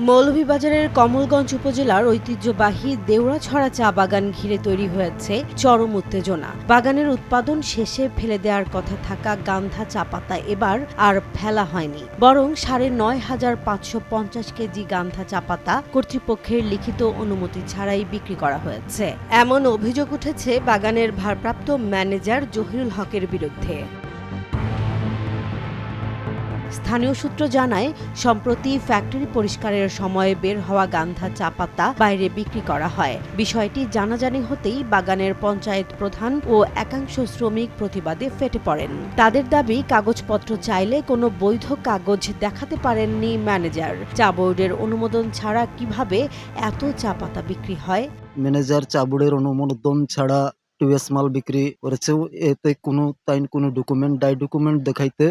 মৌলভীবাজারের কমলগঞ্জ উপজেলার ঐতিহ্যবাহী দেউড়াছড়া চা বাগান ঘিরে তৈরি হয়েছে চরম উত্তেজনা। বাগানের উৎপাদন শেষে ফেলে দেওয়ার কথা থাকা গান্ধা চা পাতা এবার আর ফেলা হয়নি, বরং ৯৫৫০ কেজি গান্ধা চা পাতা কর্তৃপক্ষের লিখিত অনুমতি ছাড়াই বিক্রি করা হয়েছে। এমন অভিযোগ উঠেছে বাগানের ভারপ্রাপ্ত ম্যানেজার জহিরুল হকের বিরুদ্ধে। স্থানীয় সূত্র জানায়, সম্প্রতি ফ্যাক্টরি পরিষ্কারের সময় বের হওয়া গান্ধা চা পাতা বাইরে বিক্রি করা হয়। বিষয়টি জানাজানি হতেই বাগানের পঞ্চায়েত প্রধান ও একাংশ শ্রমিক প্রতিবাদে ফেটে পড়েন। তাদের দাবি, কাগজপত্র চাইলে কোনো বৈধ কাগজ দেখাতে পারেননি ম্যানেজার। চা বোর্ডের অনুমোদন ছাড়া কিভাবে এত চা পাতা বিক্রি হয়? ম্যানেজার চা বোর্ডের অনুমোদন ছাড়া টিএস মাল বিক্রি করেছে। এতে কোনো ডকুমেন্ট দেখাইতে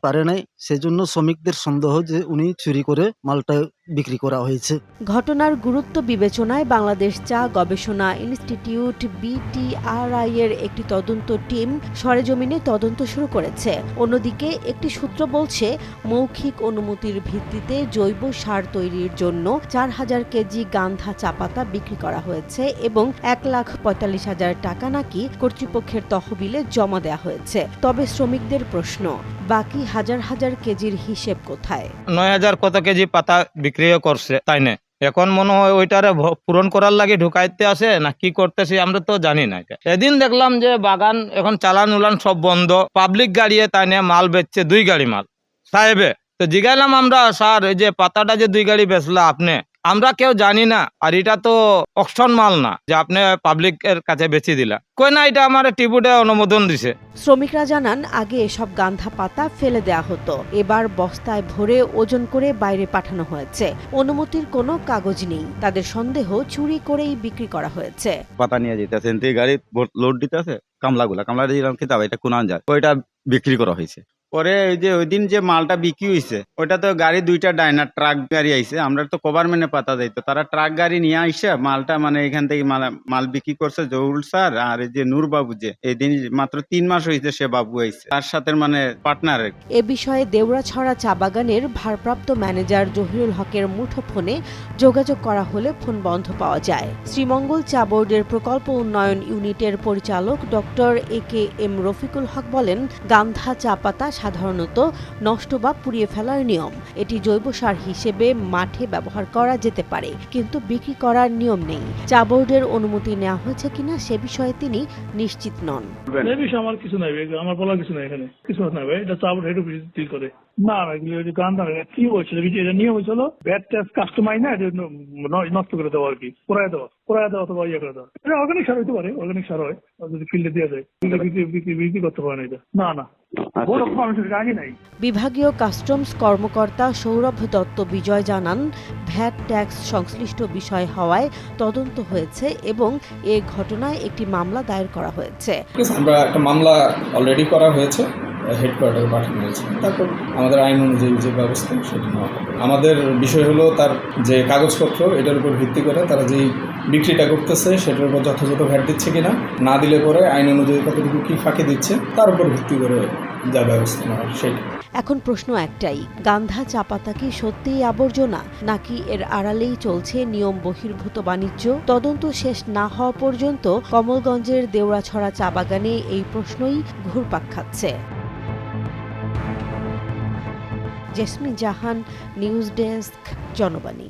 পারে নাই। সেজন্য শ্রমিকদের সন্দেহ যে উনি চুরি করে মালটা বিক্রি করা হয়েছে। ঘটনার গুরুত্ব বিবেচনায় বাংলাদেশ চা গবেষণা ইনস্টিটিউট BTRI এর একটি তদন্ত টিম সরেজমিনে তদন্ত শুরু করেছে। অন্যদিকে একটি সূত্র বলছে, মৌখিক অনুমতির ভিত্তিতে জৈব সার তৈরির জন্য ৪,০০০ কেজি গান্ধা চা পাতা বিক্রি করা হয়েছে এবং ১,৪৫,০০০ টাকা নাকি কর্তৃপক্ষের তহবিলে জমা দেওয়া হয়েছে। তবে শ্রমিকদের প্রশ্ন, বাকি হাজার হাজার কেজির হিসেব কোথায়? ৯,০০০ কত কেজি পাতা বিক্রিও করছে, তাই না? এখন মনে হয় ওইটারে পূরণ করার লাগে ঢুকাইতে আসে না কি করতেছে আমরা তো জানি না। এদিন দেখলাম যে বাগান এখন চালান উলান সব বন্ধ, পাবলিক গাড়িয়ে তাই না মাল বেচছে, 2 গাড়ি মাল সাহেবে। তো জিগাইলাম আমরা, স্যার এই যে পাতাটা যে 2 গাড়ি বেচলা আপনি, আমরা কেউ জানি না, আর এটা তো অকশন মাল না যে আপনি পাবলিকের কাছে বেচে দিলা। কই না, এটা আমার টিপুডে অনুমোদন দিছে। শ্রমিকরা জানান, আগে এসব গান্ধা পাতা ফেলে দেয়া হতো, এবার বস্তায় ভরে ওজন করে বাইরে পাঠানো হয়েছে। অনুমতির কোনো কাগজ নেই। তাদের সন্দেহ, চুরি করেই বিক্রি করা হয়েছে। পাতা নিয়ে যেতেছে, গাড়ি লোড দিতেছে, কামলা দিলাম কিতাব এটা কোন যায়, ওইটা বিক্রি করা হয়েছে। পরে ওই দিন যে মালটা বিক্রি হয়েছে ওইটা তো গাড়ি 2টা ডাইনার ট্রাক গাড়ি আইছে, আমরা তো কভারম্যানে পাতা যাইতো, তারা ট্রাক গাড়ি নিয়ে আইসে মালটা এখান থেকে মাল বিক্রি করছে জহুরুল স্যার আর এই যে নূর বাবু, যে এই দিন মাত্র 3 মাস হয়েছে সে বাবু আইছে, তার সাথে পার্টনার। এ বিষয়ে দেউড়াছড়া চা বাগানের ভারপ্রাপ্ত ম্যানেজার জহিরুল হকের মুঠোফোনে যোগাযোগ করা হলে ফোন বন্ধ পাওয়া যায়। শ্রীমঙ্গল চা বোর্ডের প্রকল্প উন্নয়ন ইউনিটের পরিচালক ডক্টর AKM রফিকুল হক বলেন, গান্ধা চা পাতা সাধারণত নষ্ট বা পুড়িয়ে ফেলার নিয়ম। এটি জৈব সার হিসেবে মাঠে ব্যবহার করা যেতে পারে, কিন্তু বিক্রি করার নিয়ম নেই। চা বোর্ডের অনুমতি নেওয়া হয়েছে কিনা সে বিষয়ে তিনি নিশ্চিত নন। আমার কিছু নাই, আমার বলার কিছু নাই, এখানে কিছু নাই ভাই, এটা চা বোর্ড হেড অফিস ডিল করে। না গান্ধা কি হয়েছিল, এটা নিয়ম হয়েছিল ব্যাড টেস্ট কাস্টমাই না, নষ্ট করে দেওয়া আর কি, পোড়ায় দেওয়া অথবা ইয়ে করে দেওয়া। এটা অর্গানিক সার হইতে পারে, অর্গানিক সার হয় যদি ফিল্ডে দেওয়া যায়, বিক্রি করতে পারে না এটা। না বিভাগীয় কাস্টমস কর্মকর্তা সৌরভ দত্ত বিজয় জানান, ভ্যাট ট্যাক্স সংশ্লিষ্ট বিষয় হওয়ায় তদন্ত হয়েছে এবং এ ঘটনায় একটি মামলা দায়ের করা হয়েছে। আমরা একটা মামলা অলরেডি করা হয়েছে, হেডকোয়ার্টারে পাঠানো হয়েছে, তারপর আমাদের আইন অনুযায়ী যে ব্যবস্থা সেটা নেওয়া হবে। আমাদের বিষয় হলো তার যে কাগজপত্র, এটার উপর ভিত্তি করে তারা যেই বিক্রিটা করতেছে সেটার উপর যথাযথ ভ্যাট দিচ্ছে কিনা, না দিলে পরে আইন অনুযায়ী কতটুকু কি ফাঁকি দিচ্ছে তার উপর ভিত্তি করে যা ব্যবস্থা নেওয়া সেটা। এখন প্রশ্ন একটাই, গান্ধা চা পাতা কি সত্যিই আবর্জনা, নাকি এর আড়ালেই চলছে নিয়ম বহির্ভূত বাণিজ্য? তদন্ত শেষ না হওয়া পর্যন্ত কমলগঞ্জের দেউড়াছড়া চা বাগানে এই প্রশ্নই ঘুরপাক খাচ্ছে। জেসমিন জাহান, নিউজ ডেস্ক, জনবাণী।